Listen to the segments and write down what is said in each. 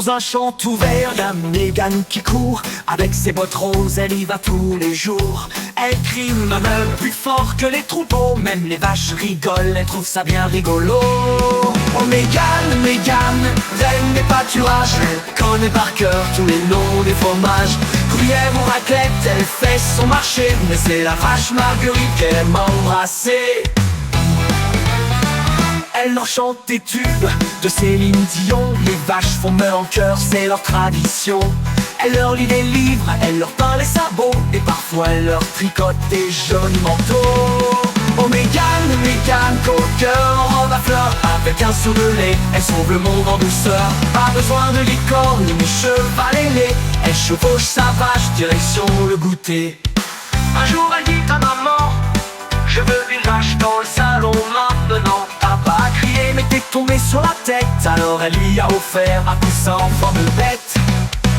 Dans un champ ouvert, y'a Mégane qui court. Avec ses bottes roses, elle y va tous les jours. Elle crie maman plus fort que les troupeaux. Même les vaches rigolent, elle trouve ça bien rigolo. Oh Mégane, Mégane, reine des pâturages. Elle connaît par cœur tous les noms des fromages. Gruyère ou raclette, elle fait son marché. Mais c'est la vache Marguerite qu'elle aime embrasser. Elle leur chante des tubes de Céline Dion. Les vaches font meurtre en chœur, c'est leur tradition. Elle leur lit des livres, elle leur peint les sabots. Et parfois elle leur tricote des jolis manteaux. Oh Mégane, Mégane, coqueur en robe à fleurs. Avec un seau de lait, elle sauve le monde en douceur. Pas besoin de licorne ni cheval ailé. Elle chevauche sa vache, direction le goûter. Un jour elle dit à maman: je veux une vache dans le salon maintenant. T'as pas à crier mais t'es tombé sur la tête. Alors elle lui a offert un coussin en forme de bête.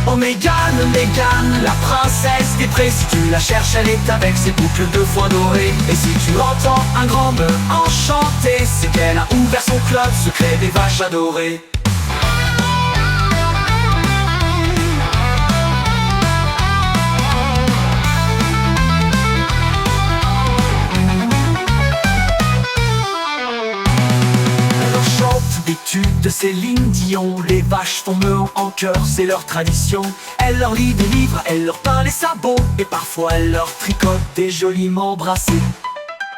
Oh Mégane, Mégane, la princesse des prés. Si tu la cherches, elle est avec ses boucles de foin dorées. Et si tu entends un grand bœuf enchanté, c'est qu'elle a ouvert son club secret des vaches adorées. Des tubes de Céline Dion. Les vaches font meurtre en chœur, c'est leur tradition. Elle leur lit des livres, elle leur peint les sabots. Et parfois elle leur tricote des joliment brassés.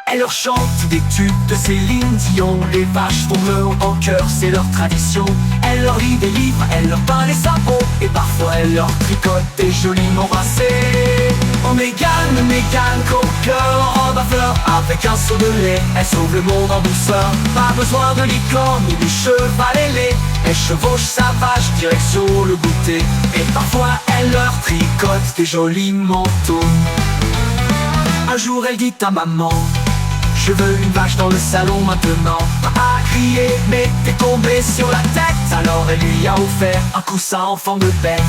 Elle leur chante des tubes de Céline Dion. Les vaches font meurtre en chœur, c'est leur tradition. Elle leur lit des livres, elle leur peint les sabots. Et parfois elle leur tricote des joliment brassés. Oh Mégane, Mégane, coqueur en robe à fleurs. Avec un seau de lait, elle sauve le monde en douceur. Pas besoin de licorne ni de cheval ailé. Elle chevauche sa vache, direction le goûter. Et parfois elle leur tricote des jolis manteaux. Un jour elle dit à maman: je veux une vache dans le salon maintenant. Pas à crier mais t'es tombé sur la tête. Alors elle lui a offert un coussin en forme de bête.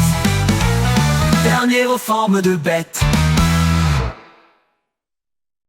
Dernière forme de bête.